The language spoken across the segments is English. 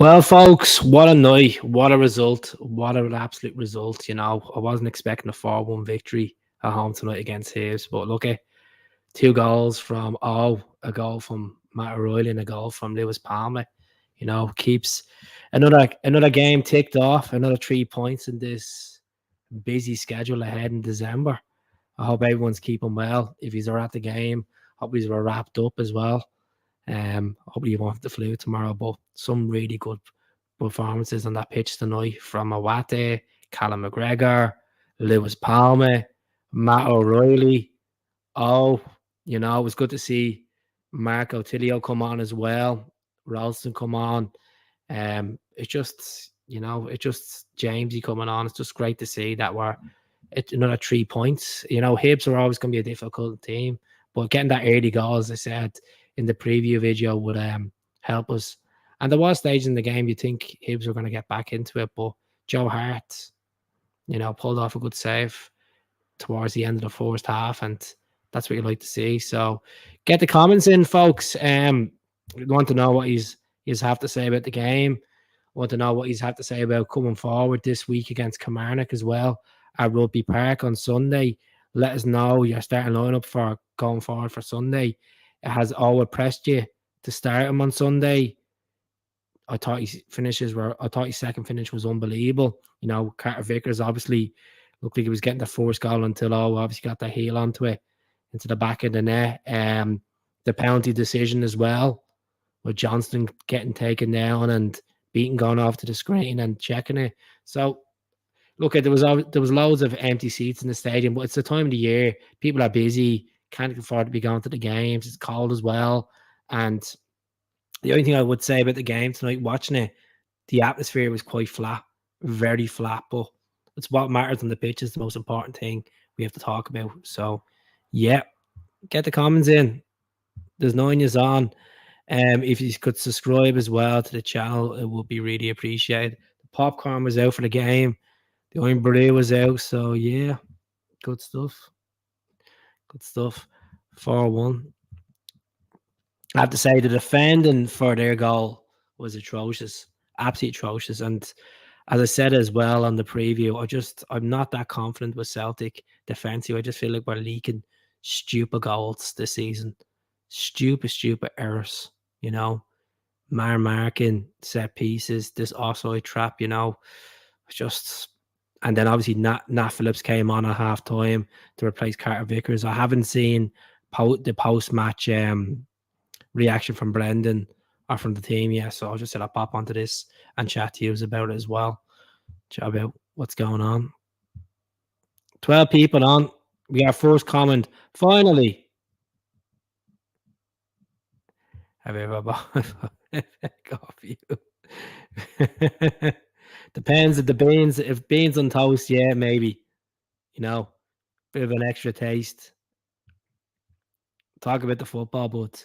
Well, folks, what a night. What a result. What an absolute result. I wasn't expecting a 4-1 victory at home tonight against HIBS, but look at 2 goals from a goal from Matt O'Reilly and a goal from Lewis PALMA. Keeps another game ticked off, another 3 points in this busy schedule ahead in December. I hope everyone's keeping well. If he's at the game, hope he's wrapped up as well. Hopefully you won't have the flu tomorrow, but some really good performances on that pitch tonight from IWATA, Callum McGregor, Lewis PALMA, Matt O'Reilly. It was good to see Marco Tilio come on as well, Ralston come on. It's just Jamesy coming on. It's just great to see that we're another 3 points. HIBS are always going to be a difficult team, but getting that early goal, as I said in the preview video, would help us. And there was stages in the game you think HIBS were going to get back into it, but Joe Hart, pulled off a good save towards the end of the first half, and that's what you like to see. So get the comments in, folks. We want to know what he's have to say about the game. Want to know what he's have to say about coming forward this week against Kilmarnock as well at Rugby Park on Sunday. Let us know your starting lineup for going forward for Sunday. Has Owen pressed you to start him on Sunday? I thought his second finish was unbelievable. Carter Vickers obviously looked like he was getting the first goal until obviously got the heel onto it into the back of the net. The penalty decision as well, with Johnston getting taken down and Beaton going off to the screen and checking it. So look, there was loads of empty seats in the stadium, but it's the time of the year. People are busy, can't afford to be going to the games. It's cold as well. And the only thing I would say about the game tonight, watching it, the atmosphere was quite flat, very flat. But it's what matters on the pitch is the most important thing we have to talk about. So, yeah, get the comments in. There's 9 years on. If you could subscribe as well to the channel, it would be really appreciated. The popcorn was out for the game. The Iron Brew was out. So, yeah, good stuff. Good stuff. 4-1. I have to say the defending for their goal was atrocious. Absolutely atrocious. And as I said as well on the preview, I'm not that confident with Celtic defensive. I just feel like we're leaking stupid goals this season. Stupid errors, marking, set pieces, this offside trap, and then obviously Nat Phillips came on at half time to replace Carter Vickers. I haven't seen the post-match reaction from Brendan or from the team yet, so I just said I'll pop onto this and chat to you about it as well. Chat about what's going on. 12 people on. We got first comment. Finally. Have you ever bought coffee? Depends if the beans, if beans on toast, yeah, maybe. Bit of an extra taste. Talk about the football, but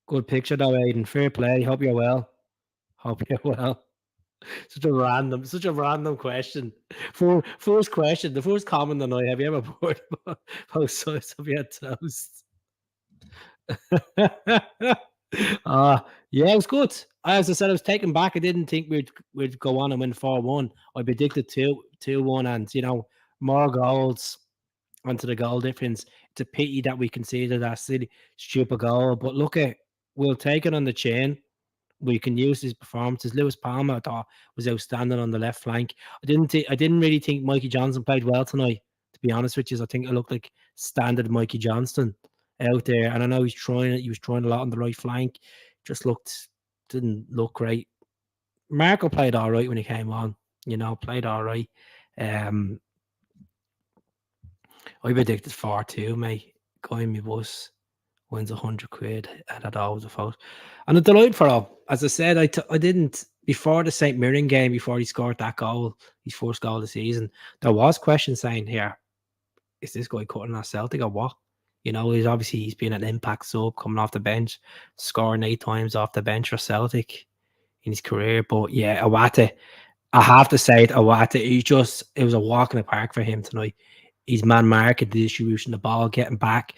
good picture though, Aiden. Fair play. Hope you're well. Such a random question. First question, the first comment tonight. Have you ever bought both sides of your toast? Yeah, it was good. As I said, I was taken back. I didn't think we'd go on and win 4-1. I predicted 2-1, and more goals onto the goal difference. It's a pity that we conceded that silly, stupid goal. But look, we'll take it on the chin. We can use his performances. Lewis PALMA, I thought, was outstanding on the left flank. I didn't really think Mikey Johnson played well tonight, to be honest with you. I think it looked like standard Mikey Johnston out there. And I know he was trying a lot on the right flank. Just didn't look great. Marco played all right when he came on, played all right. I predicted 4-2, mate. Guy in my bus wins 100 quid, and that always a fault. And a delight for all. As I said, I didn't, before the St. Mirren game, before he scored that goal, his first goal of the season, there was questions saying here, is this guy cutting our Celtic or what? He's been an impact sub coming off the bench, scoring 8 times off the bench for Celtic in his career. But yeah, IWATA, I have to say it, IWATA, it was a walk in the park for him tonight. He's man market, the distribution, the ball, getting back,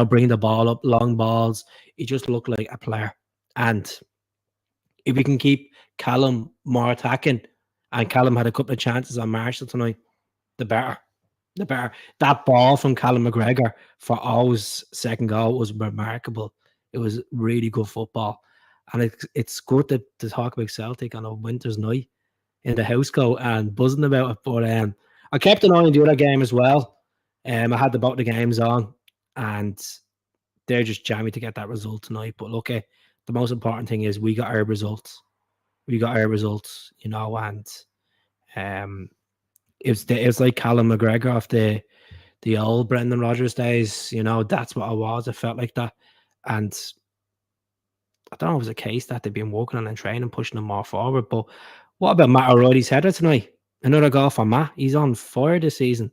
bringing the ball up, long balls. He just looked like a player. And if we can keep Callum more attacking, and Callum had a couple of chances on Marshall tonight, the better. The better. That ball from Callum McGregor for O's second goal was remarkable. It was really good football. And it's good to talk about Celtic on a winter's night in the house coat and buzzing about it. But I kept an eye on the other game as well. I had both the games on, and they're just jamming to get that result tonight. But look, the most important thing is we got our results. We got our results, you know, and it was like Callum McGregor off the old Brendan Rodgers days. You know, that's what I was. It felt like that, and I don't know if it was a case that they've been working on and training, pushing them more forward. But what about Matt O'Reilly's header tonight? Another goal for Matt. He's on fire this season.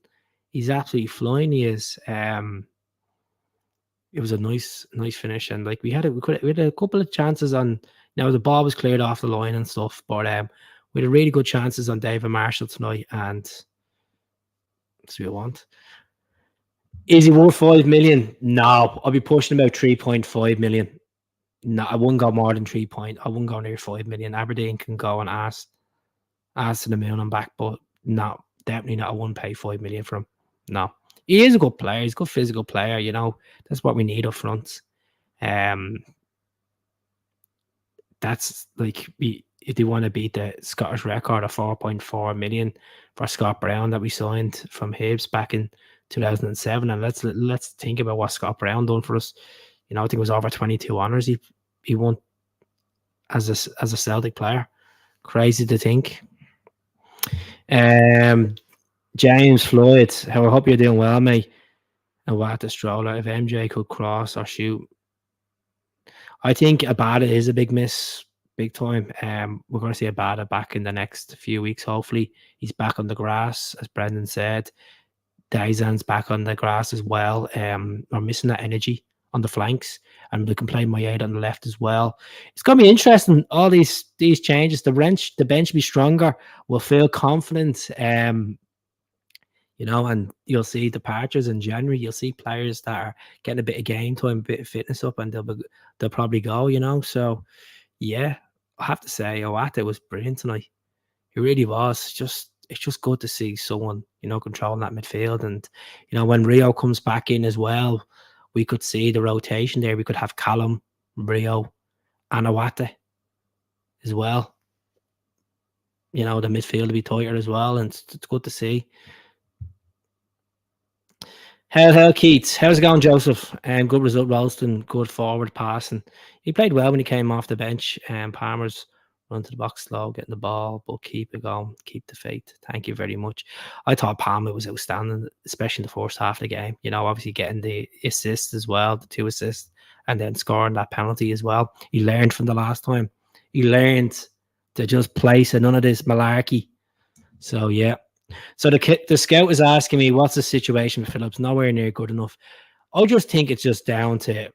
He's absolutely flying. He is. It was a nice finish, and like we had a couple of chances on. Now the ball was cleared off the line and stuff, but we had really good chances on David Marshall tonight, and that's what we want. Is he worth 5 million? No, I'll be pushing about 3.5 million. No, I wouldn't go more than 3 point. I wouldn't go near 5 million. Aberdeen can go and ask to the moon and back, but no, definitely not. I wouldn't pay 5 million for him. No, he is a good player. He's a good physical player. You know, that's what we need up front. That's like if they want to beat the Scottish record of 4.4 million for Scott Brown that we signed from HIBS back in 2007, and let's think about what Scott Brown done for us. You know, I think it was over 22 honours he won as a Celtic player. Crazy to think. James Floyd, I hope you're doing well, mate. And what the stroller, if MJ could cross or shoot. I think IWATA is a big miss, big time. We're going to see IWATA back in the next few weeks, hopefully. He's back on the grass, as Brendan said. Daisan's back on the grass as well. We're missing that energy on the flanks, and we can play Moyet on the left as well. It's going to be interesting, all these changes. The bench will be stronger. We'll feel confident. You know, and you'll see departures in January. You'll see players that are getting a bit of game time, a bit of fitness up, and they'll probably go, you know. So, yeah, I have to say, IWATA was brilliant tonight. It really was. It's just good to see someone, you know, controlling that midfield. And, you know, when Rio comes back in as well, we could see the rotation there. We could have Callum, Rio, and IWATA as well. You know, the midfield will be tighter as well, and it's good to see. Hell, Keats. How's it going, Joseph? Good result, Ralston. Good forward passing. He played well when he came off the bench. Palmer's run to the box slow, getting the ball, but keep it going. Keep the faith. Thank you very much. I thought Palmer was outstanding, especially in the first half of the game. You know, obviously getting the assists as well, the 2 assists, and then scoring that penalty as well. He learned from the last time. He learned to just place none of this malarkey. So, yeah. So the scout is asking me, what's the situation with Phillips? Nowhere near good enough. I just think it's just down to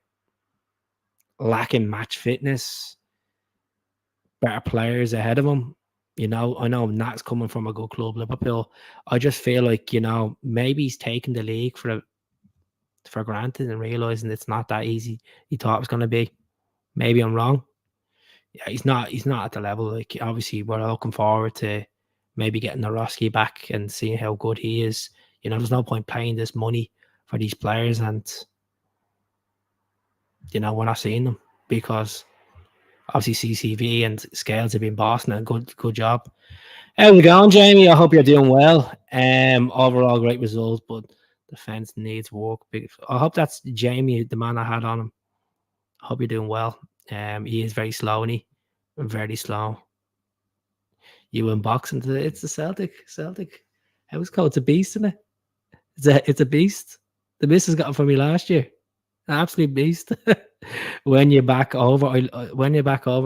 lacking match fitness, better players ahead of him. You know, I know Nat's coming from a good club, Liverpool. I just feel like, you know, maybe he's taking the league for granted and realising it's not that easy he thought it was going to be. Maybe I'm wrong. Yeah, he's not at the level. Like, obviously, we're looking forward to maybe getting Narosky back and seeing how good he is. You know, there's no point paying this money for these players, and, you know, we're not seeing them because obviously CCV and Scales have been bossing a good job. How's it going, Jamie? I hope you're doing well. Overall, great result, but defense needs work. I hope that's Jamie, the man I had on him. I hope you're doing well. He is very slow, and very slow. You unbox into it's the Celtic. House code. It's a beast, isn't it? It's a beast. The missus got it for me last year. An absolute beast. When you're back over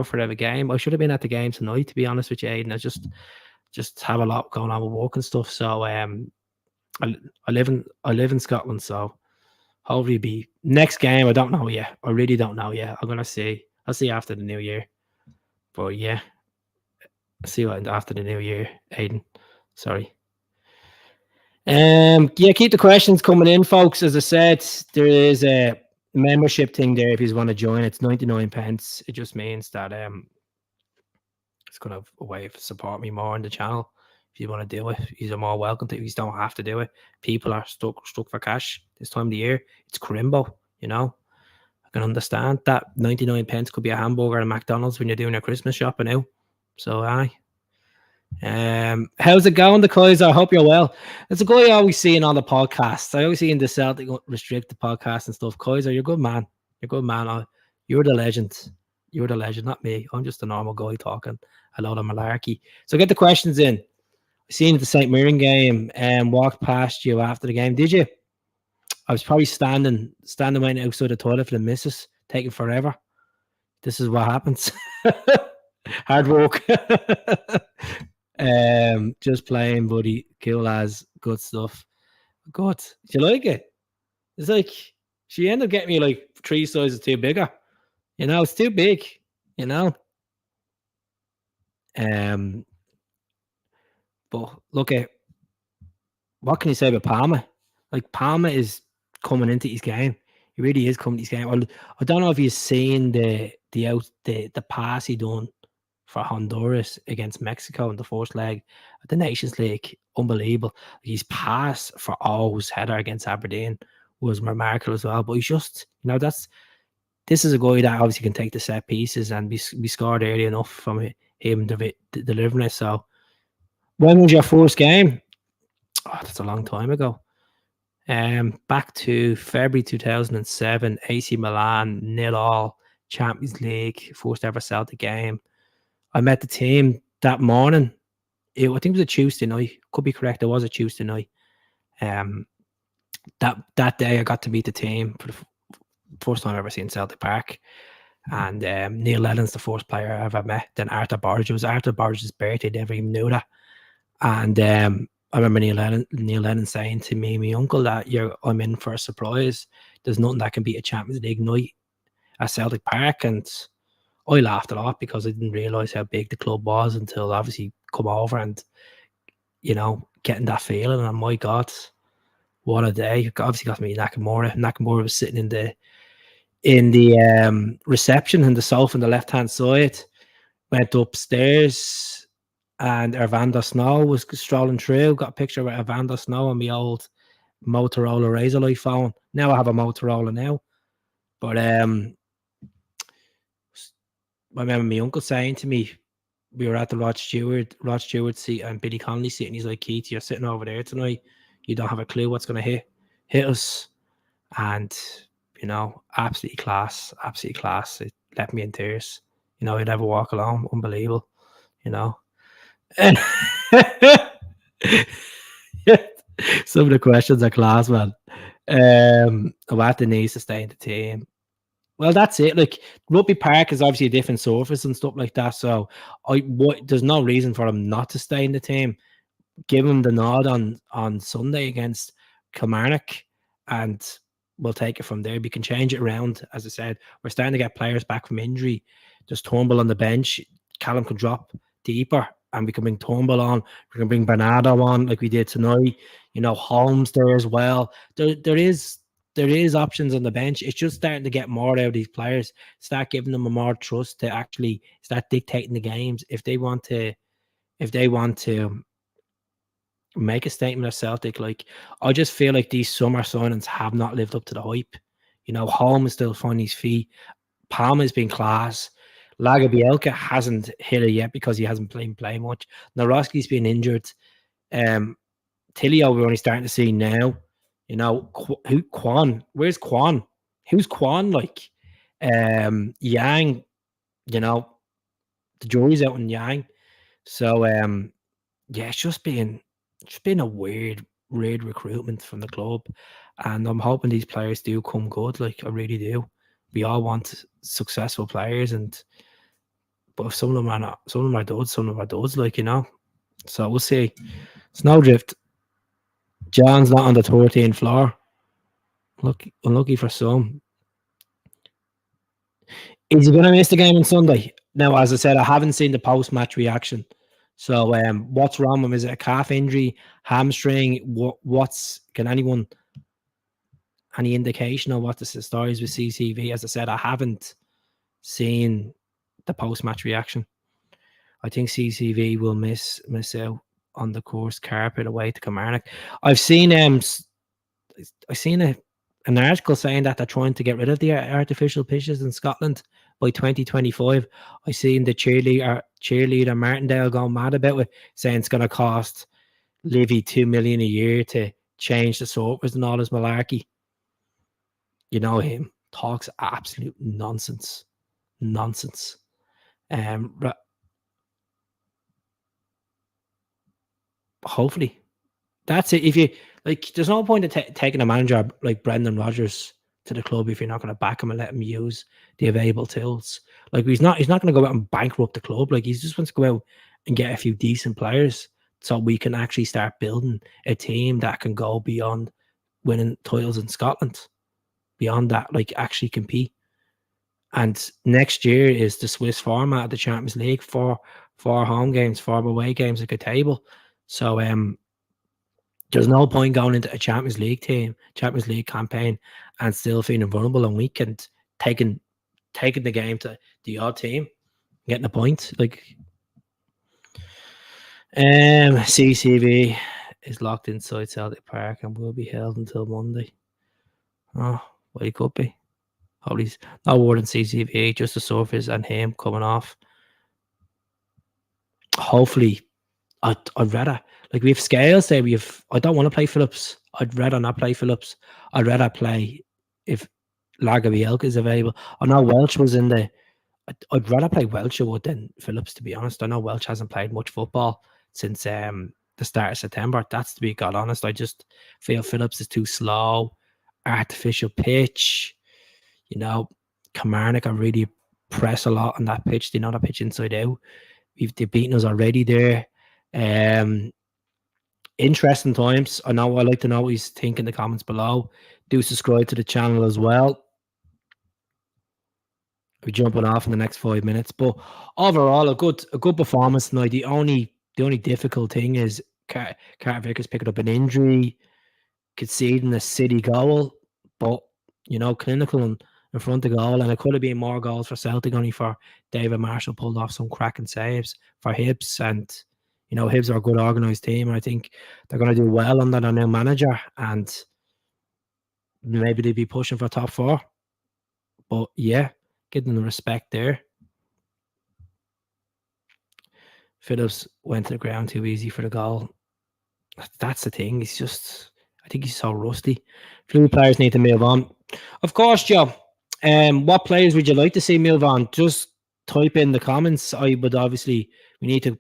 for every game, I should have been at the game tonight, to be honest with you, Aidan. I just have a lot going on with work and stuff. So I live in Scotland, so hopefully be next game. I don't know yet. I really don't know yet. I'm gonna see. I'll see after the new year. But yeah. See what after the new year, Aidan. Sorry. Yeah, keep the questions coming in, folks. As I said, there is a membership thing there if you want to join. It's 99 pence. It just means that It's kind of a way of support me more on the channel. If you want to do it, you're more welcome to. You don't have to do it. People are stuck for cash this time of the year. It's crimbo, you know. I can understand that 99 pence could be a hamburger at McDonald's when you're doing your Christmas shopping now. So aye. How's it going, the Kaiser? I hope you're well. It's a guy I always see in all the podcasts. I always see in the Celtic restricted podcast and stuff. Kaiser, you're a good man. You're a good man. You're the legend. You're the legend, not me. I'm just a normal guy talking a lot of malarkey. So get the questions in. I seen the St. Mirren game and walked past you after the game. Did you? I was probably standing waiting outside the toilet for the missus, taking forever. This is what happens. Hard work. Just playing, buddy. Cool as good stuff. Good. Do you like it? It's like she ended up getting me like 3 sizes too bigger. You know, it's too big. You know. But look at what can you say about PALMA? Like PALMA is coming into his game. He really is coming to his game. I don't know if you've seen the pass he done for Honduras against Mexico in the first leg of the Nations League. Unbelievable. His pass for O's header against Aberdeen was remarkable as well. But he's just, you know, this is a guy that obviously can take the set pieces and be scored early enough from him delivering it. So when was your first game? Oh, that's a long time ago. Back to February 2007, AC Milan 0-0, Champions League, first ever Celtic game. I met the team that morning. I think it was a Tuesday night. Could be correct. It was a Tuesday night. That day I got to meet the team for the first time I've ever seen Celtic Park. And Neil Lennon's the first player I ever met. Then Arthur Borges. It was Arthur Borges' birthday. Never even knew that. And I remember Neil Lennon saying to me, my uncle, that I'm in for a surprise. There's nothing that can beat a Champions League night at Celtic Park. And I laughed a lot because I didn't realise how big the club was until obviously come over and, you know, getting that feeling. And my God, what a day. Obviously got to meet Nakamura. Nakamura was sitting in the reception in the sofa on the left-hand side. Went upstairs. And Evander Snow was strolling through. Got a picture of Evander Snow on my old Motorola Razorlight phone. Now I have a Motorola now. But I remember my uncle saying to me, we were at the Rod Stewart seat and Billy Connolly seat, and he's like, Keith, you're sitting over there tonight. You don't have a clue what's going to hit us. And, you know, absolutely class. It left me in tears. You know, he'd never walk alone. Unbelievable, you know. Some of the questions are class, man. IWATA needs to stay in the team. Well, that's it. Like Rugby Park is obviously a different surface and stuff like that. So there's no reason for him not to stay in the team. Give him the nod on Sunday against Kilmarnock, and we'll take it from there. We can change it around. As I said, we're starting to get players back from injury. There's Turnbull on the bench. Callum can drop deeper, and we can bring Turnbull on. We can bring Bernardo on like we did tonight. You know, Holmes there as well. There is options on the bench. It's just starting to get more out of these players. Start giving them a more trust to actually start dictating the games. If they want to make a statement of Celtic, like I just feel like these summer signings have not lived up to the hype. You know, Holmes is still finding his feet. Palma's been class. Lagerbielke hasn't hit it yet because he hasn't play much. Naroski's been injured. Tilio we're only starting to see now. You know, Kwan? Where's Kwan? Who's Kwan like? Yang, you know, the jury's out in Yang. So yeah, it's just been a weird recruitment from the club. And I'm hoping these players do come good. Like I really do. We all want successful players, but if some of them are not, some of them are duds, like, you know. So we'll see. Snowdrift. John's not on the 13th floor. Unlucky for some. Is he going to miss the game on Sunday? Now, as I said, I haven't seen the post-match reaction. So what's wrong with him? Is it a calf injury, hamstring? Can anyone, any indication of what the story is with CCV? As I said, I haven't seen the post-match reaction. I think CCV will miss out on the course carpet away to Kilmarnock. I've seen an article saying that they're trying to get rid of the artificial pitches in Scotland by 2025. I seen the cheerleader Martindale going mad about it, saying it's going to cost Livy $2 million a year to change the surface and all this malarkey. You know him, talks absolute nonsense. Hopefully. That's it. If you like, there's no point in taking a manager like Brendan Rodgers to the club if you're not going to back him and let him use the available tools. Like he's not going to go out and bankrupt the club. Like he just wants to go out and get a few decent players so we can actually start building a team that can go beyond winning titles in Scotland. Beyond that, like actually compete. And next year is the Swiss format of the Champions League, four home games, 4 away games like a table. So there's no point going into a Champions League campaign and still feeling vulnerable and weak and taking the game to the odd team, getting a point. Like CCV is locked inside Celtic Park and will be held until Monday. Oh, well, he could be. Hopefully, no word on CCV, just the surface and him coming off. Hopefully, I'd rather, like, we have Scales there. I don't want to play Phillips. I'd rather not play Phillips. I'd rather play if Lagerbielke is available. I know Welsh was in the. I'd rather play Welsh than Phillips, to be honest. I know Welsh hasn't played much football since the start of September. That's to be God honest. I just feel Phillips is too slow, artificial pitch. You know, Kilmarnock are really press a lot on that pitch. They know that pitch inside out. They've beaten us already there. Interesting times. I'd like to know what he's thinking in the comments below. Do subscribe to the channel as well. We're jumping off in the next 5 minutes. But overall, a good performance tonight. The only difficult thing is Carter Vickers picking up an injury, conceding a City goal, but clinical and in front of goal, and it could have been more goals for Celtic, only for David Marshall pulled off some cracking saves for HIBS. And HIBS are a good organised team, and I think they're going to do well under their new manager, and maybe they'll be pushing for top 4. But yeah, give them the respect there. Phillips went to the ground too easy for the goal. That's the thing. I think he's so rusty. Few players need to move on. Of course, Joe. What players would you like to see move on? Just type in the comments. We need to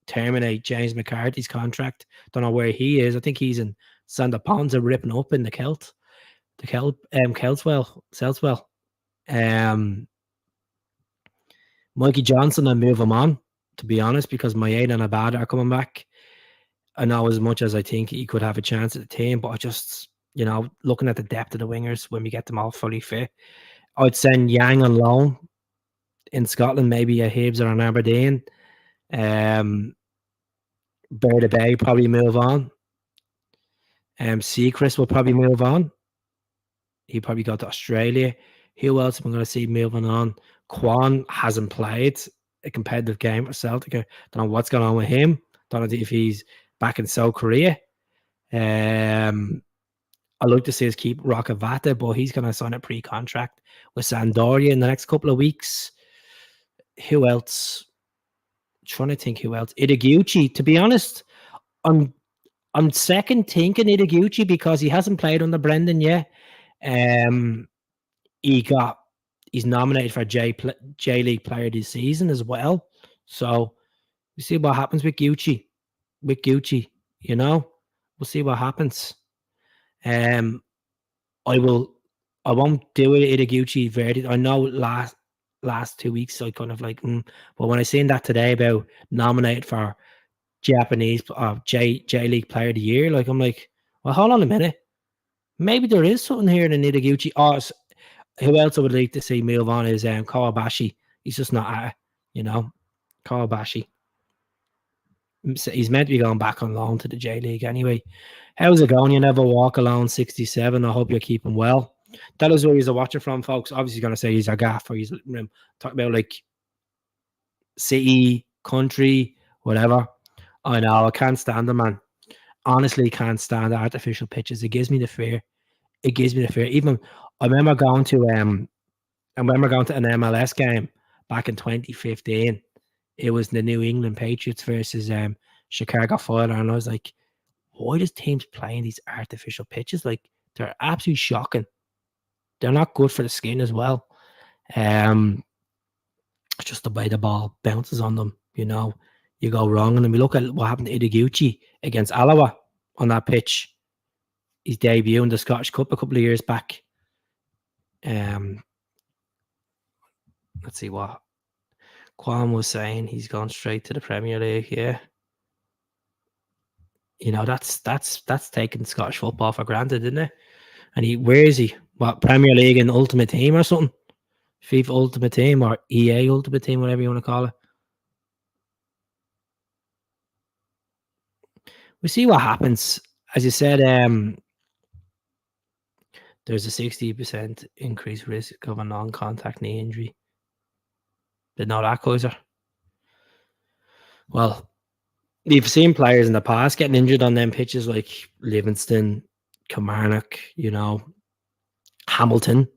terminate James McCarthy's contract. Don't know where he is. I think he's in Sander Ponza ripping up in the Keltswell. Mikey Johnson, I move him on, to be honest, because Maeda and Abada are coming back. I know as much as I think he could have a chance at the team, but I just, looking at the depth of the wingers when we get them all fully fit, I'd send Yang on loan in Scotland, maybe a Hibs or an Aberdeen. Berda Bay probably move on. Seacrest will probably move on. He probably got to Australia. Who else am I going to see moving on? Kwon hasn't played a competitive game for Celtic. I don't know what's going on with him. Don't know if he's back in South Korea. I'd like to see us keep IWATA, but he's going to sign a pre-contract with Sampdoria in the next couple of weeks. Who else? I'm trying to think who else. Ideguchi, to be honest, I'm second thinking Ideguchi because he hasn't played under Brendan yet. He's nominated for J League Player of the Season as well. So we see what happens with Gucci. We'll see what happens. I won't do it Ideguchi Verdi. I know last 2 weeks I kind of like, but when I seen that today about nominated for Japanese J League Player of the Year, like I'm like, well, hold on a minute. Maybe there is something here in Ideguchi. Who else I would like to see move on is Kawabashi. He's just not at it, Kawabashi. He's meant to be going back on loan to the J League anyway. How's it going? You never walk alone, 67. I hope you're keeping well. That is where he's a watcher from, folks. Obviously, going to say he's a gaffer. He's talking about like City, country, whatever. I know, I can't stand them, man. Honestly, can't stand artificial pitches. It gives me the fear. It gives me the fear. Even I remember going to an MLS game back in 2015. It was the New England Patriots versus Chicago Fire, and I was like, why does teams playing these artificial pitches? Like, they're absolutely shocking. They're not good for the skin as well. Just the way the ball bounces on them, you go wrong. And then we look at what happened to Itaguchi against Alawa on that pitch. His debut in the Scottish Cup a couple of years back. Let's see what Kwan was saying. He's gone straight to the Premier League. Yeah, that's taking Scottish football for granted, isn't it? And where is he? What, Premier League and Ultimate Team or something? FIFA Ultimate Team or EA Ultimate Team, whatever you want to call it. We see what happens. As you said, there's a 60% increased risk of a non-contact knee injury. Did know that, Kaiser? Well, we've seen players in the past getting injured on them pitches like Livingston, Kilmarnock, Hamilton.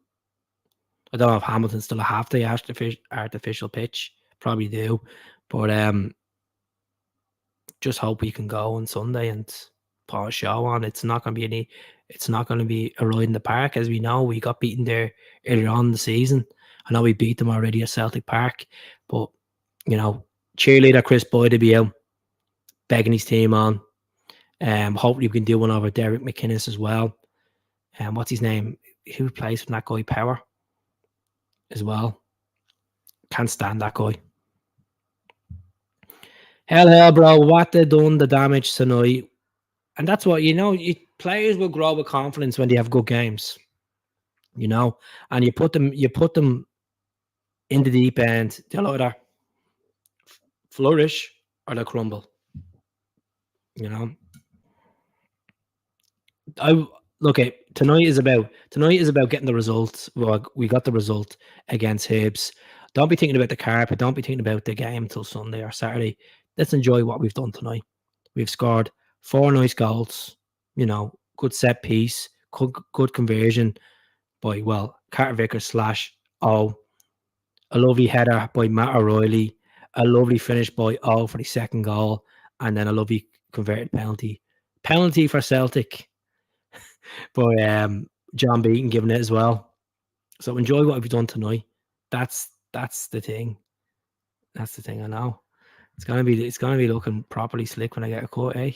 I don't know if Hamilton still have the artificial pitch. Probably do. But just hope we can go on Sunday and put a show on. It's not going to be a ride in the park. As we know, we got beaten there earlier on in the season. I know we beat them already at Celtic Park. But, cheerleader Chris Boyd will be out begging his team on. Hopefully we can do one over Derek McInnes as well. What's his name? Who plays from that guy? Power as well. Can't stand that guy. Hell, bro. What they done the damage tonight. And that's what, players will grow with confidence when they have good games. And you put them in the deep end. They'll either flourish or they'll crumble. Tonight is about getting the results. Well, we got the result against HIBS. Don't be thinking about the carpet. Don't be thinking about the game until Sunday or Saturday. Let's enjoy what we've done tonight. We've scored 4 nice goals. Good set piece, good conversion by Carter Vickers / O. A lovely header by Matt O'Reilly. A lovely finish by O for the second goal, and then a lovely converted penalty. Penalty for Celtic. By John Beaton giving it as well. So enjoy what we've done tonight. That's the thing. That's the thing. I know. It's gonna be looking properly slick when I get a cut, eh?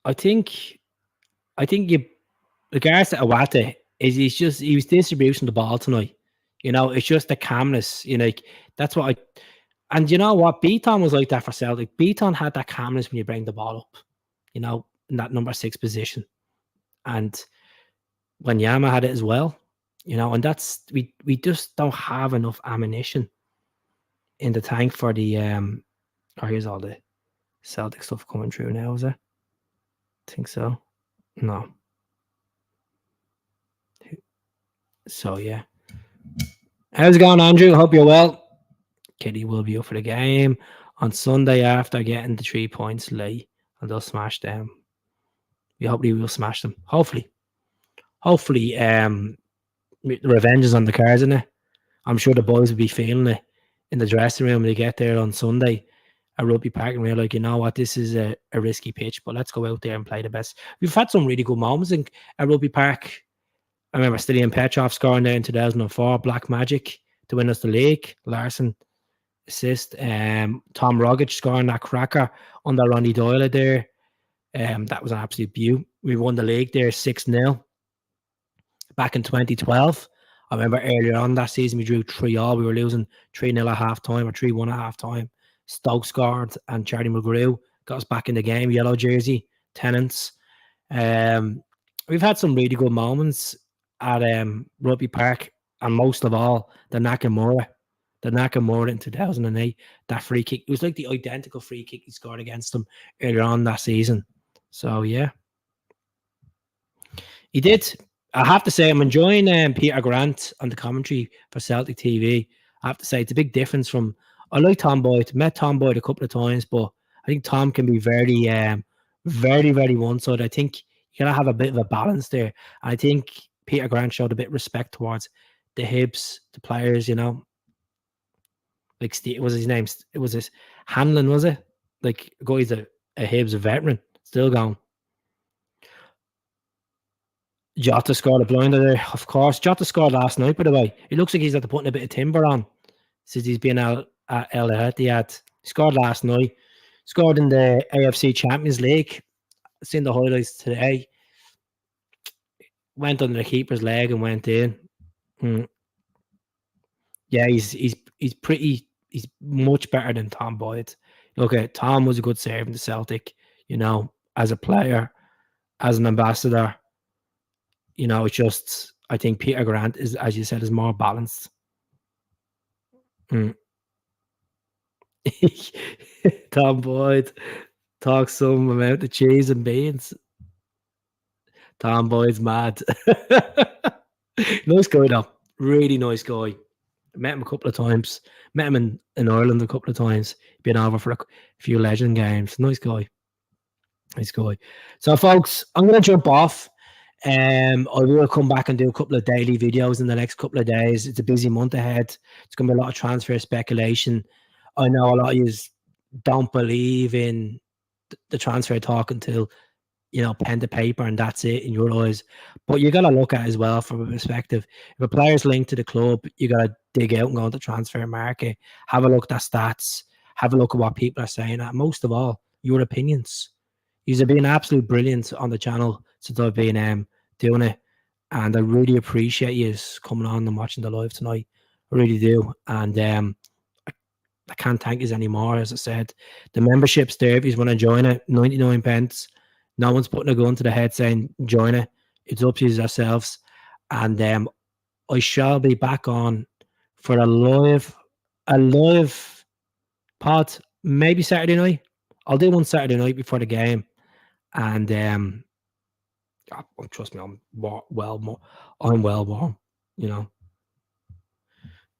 I think regards to IWATA, he was distributing the ball tonight. It's just the calmness. That's what and you know what? Beaton was like that for Celtic. Beaton had that calmness when you bring the ball up, in that number 6 position. And Wanyama had it as well, and that's we just don't have enough ammunition in the tank for the here's all the Celtic stuff coming through now, is it? I think so. No. So yeah. How's it going, Andrew? Hope you're well. Kitty will be up for the game on Sunday after getting the 3 points late, and they'll smash them. Hopefully we'll smash them. Hopefully, the revenge is on the cards, isn't it? I'm sure the boys will be feeling it in the dressing room when they get there on Sunday at Rugby Park, and we're like, you know what, this is a risky pitch, but let's go out there and play the best. We've had some really good moments at Rugby Park. I remember Stilian Petrov scoring there in 2004, Black Magic to win us the league. Larson assist. Tom Rogic scoring that cracker under Ronnie Doyle there. That was an absolute beaut. We won the league there 6-0 back in 2012. I remember earlier on that season we drew 3-3. We were losing 3-0 at half time or 3-1 at half time. Stoke scored and Charlie McGrew got us back in the game. Yellow jersey, Tenants. We've had some really good moments at Rugby Park, and most of all, the Nakamura in 2008. That free kick, it was like the identical free kick he scored against them earlier on that season. So yeah, he did. I have to say, I'm enjoying Peter Grant on the commentary for Celtic TV. I have to say, it's a big difference from. I like Tom Boyd. Met Tom Boyd a couple of times, but I think Tom can be very one-sided. I think you gotta have a bit of a balance there. I think Peter Grant showed a bit of respect towards the Hibs, the players. Like Steve, was his name? It was his Hanlon, was it? Like, guy's a Hibs veteran, still going. Jota scored a blinder there, of course. Jota scored last night, by the way. It looks like he's after putting a bit of timber on since he's been out at El Etihad. He scored last night. Scored in the AFC Champions League. Seen the highlights today. Went under the keeper's leg and went in. Yeah, he's much better than Tom Boyd. Okay, Tom was a good servant to Celtic, as a player, as an ambassador. It's just I think Peter Grant is, as you said, is more balanced. Tom Boyd talks some amount of cheese and beans. Tom Boyd's mad. Nice guy though. Really nice guy. Met him a couple of times. Met him in Ireland a couple of times. Been over for a few legend games. Nice guy. Nice guy. So folks, I'm gonna jump off. I will come back and do a couple of daily videos in the next couple of days. It's a busy month ahead. It's going to be a lot of transfer speculation. I know a lot of you don't believe in the transfer talk until, pen to paper and that's it in your eyes. But you got to look at it as well from a perspective. If a player's linked to the club, you got to dig out and go on the transfer market. Have a look at stats. Have a look at what people are saying. And most of all, your opinions. You've been absolute brilliant on the channel since I've been doing it, and I really appreciate you coming on and watching the live tonight. I really do, and I can't thank you anymore. As I said, the membership's there if you want to join it. 99 pence. No one's putting a gun to the head saying join it. It's up to yourselves, and I shall be back on for a live pod, maybe Saturday night. I'll do one Saturday night before the game. And trust me, I'm well warm.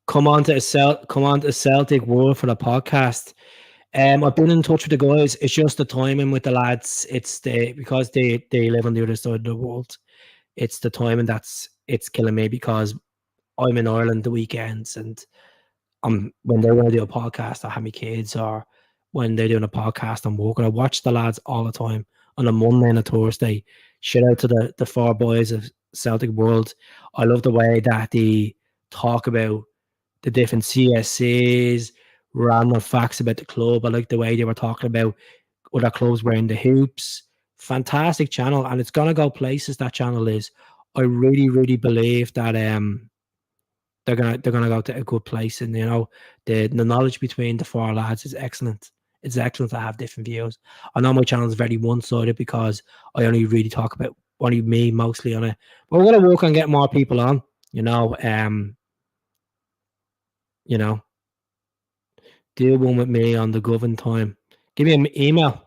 Come on to Celtic World for the podcast. I've been in touch with the guys. It's just the timing with the lads. It's because they live on the other side of the world. It's the timing it's killing me because I'm in Ireland the weekends, and when they want to do a podcast, I have my kids, or when they're doing a podcast, I'm working. I watch the lads all the time on a Monday and a Thursday. Shout out to the four boys of Celtic World. I love the way that they talk about the different CSCs, random facts about the club. I like the way they were talking about other clubs wearing the hoops. Fantastic channel, and it's gonna go places. That channel is. I really believe that they're gonna go to a good place, and the knowledge between the four lads is excellent. It's excellent to have different views. I know my channel is very one-sided because I only really talk about only me mostly on it. But we're gonna work on getting more people on. Do one with me on the Govan time. Give me an email.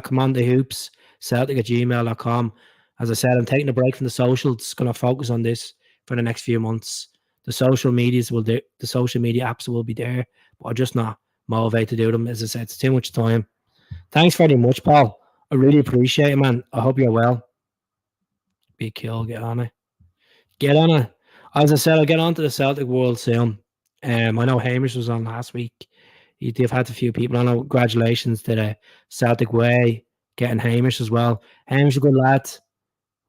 Come on the hoops, Celtic@gmail.com. As I said, I'm taking a break from the socials. Gonna focus on this for the next few months. The social media apps will be there, but I'm just not motivated to do them. As I said, it's too much time. Thanks very much, Paul. I really appreciate it, man. I hope you're well. Be cool. Get on it. As I said, I'll get on to the Celtic World soon. I know Hamish was on last week. They've had a few people. I know. Congratulations to the Celtic Way getting Hamish as well. Hamish is a good lad.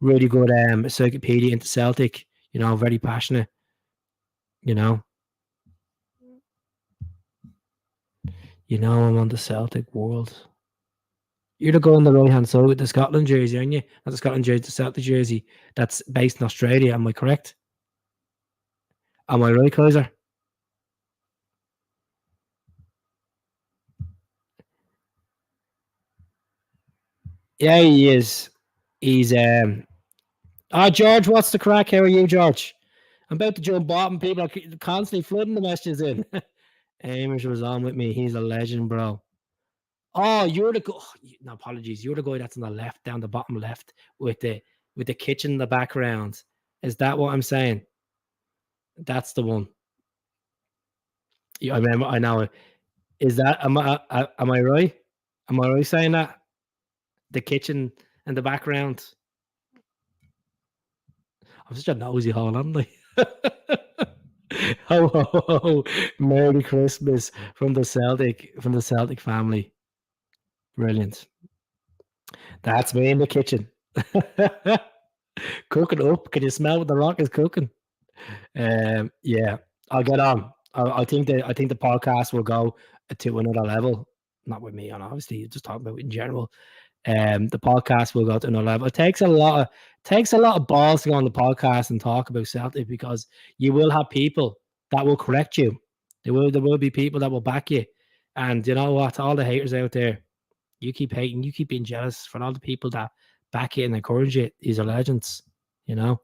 Really good encyclopedia into Celtic. Very passionate. I'm on the Celtic World. You're the guy on the right hand side with the Scotland jersey, aren't you? Not the Scotland jersey, the Celtic jersey that's based in Australia. Am I correct? Am I right, Kaiser? Yeah, he is. He's George, what's the crack? How are you, George? I'm about to jump bottom. People are constantly flooding the messages in. Amish was on with me. He's a legend, bro. Oh, you're the guy. No, apologies. You're the guy that's on the left, down the bottom left with the with the kitchen in the background. Is that what I'm saying? That's the one. Yeah, I remember. I know. Is that am I right? Am I right saying that? The kitchen in the background. I'm such a nosy hole, aren't I? Ho ho ho! Merry Christmas from the Celtic family. Brilliant. That's me in the kitchen. Cooking up. Can you smell what the rock is cooking? Yeah, I'll get on. I think the podcast will go to another level. Not with me on, obviously, just talking about it in general. The podcast will go to another level. It takes a lot of balls to go on the podcast and talk about Celtic, because you will have people that will correct you. There will be people that will back you. And you know what? All the haters out there, you keep hating, you keep being jealous for all the people that back you and encourage you. These are legends, you know.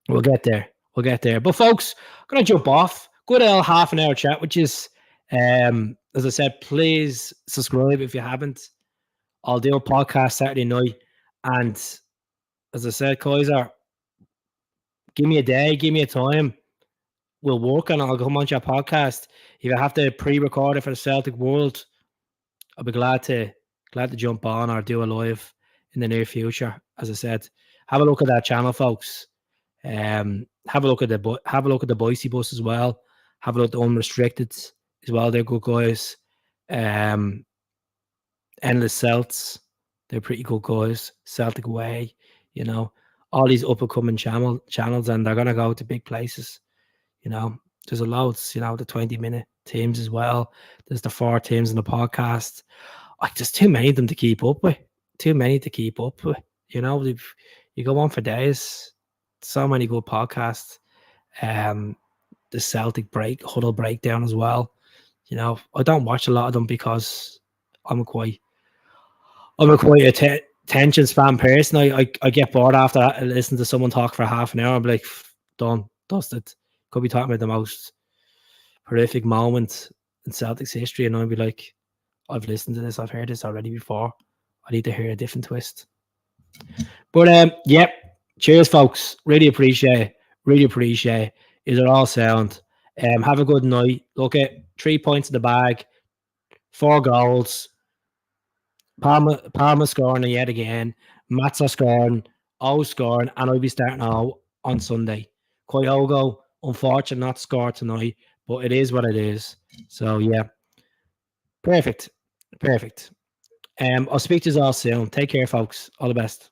We'll get there. We'll get there. But folks, I'm gonna jump off. Good old half an hour chat, which is as I said, please subscribe if you haven't. I'll do a podcast Saturday night. And as I said, Kaiser, give me a day, give me a time. We'll work on it. I'll come on your podcast. If I have to pre-record it for the Celtic World, I'll be glad to jump on or do a live in the near future. As I said, have a look at that channel, folks. Have a look at the Boise bus as well. Have a look at the Unrestricted as well. They're good guys. Endless Celts, they're pretty good guys. Celtic Way, you know, all these up and coming channels, and they're gonna go to big places. You know, there's a loads. You know, the 20-minute teams as well. There's the 4 teams in the podcast. Like, there's too many of them to keep up with. Too many to keep up with. You know, you go on for days. So many good podcasts. The Celtic huddle breakdown as well. You know, I don't watch a lot of them because I'm quite a attention span person. I get bored after that and listen to someone talk for half an hour. I'm like, done, dusted. Could be talking about the most horrific moment in Celtic's history, and I'd be like, I've listened to this, I've heard this already before. I need to hear a different twist. But yeah, cheers, folks. Really appreciate it. Is it all sound? Have a good night. Look at 3 points in the bag, 4 goals. Palma scoring yet again. Mats are scoring. O scoring, and I'll be starting out on Sunday. Kyogo, unfortunately, not scored tonight, but it is what it is. So yeah, perfect. I'll speak to you all soon. Take care, folks. All the best.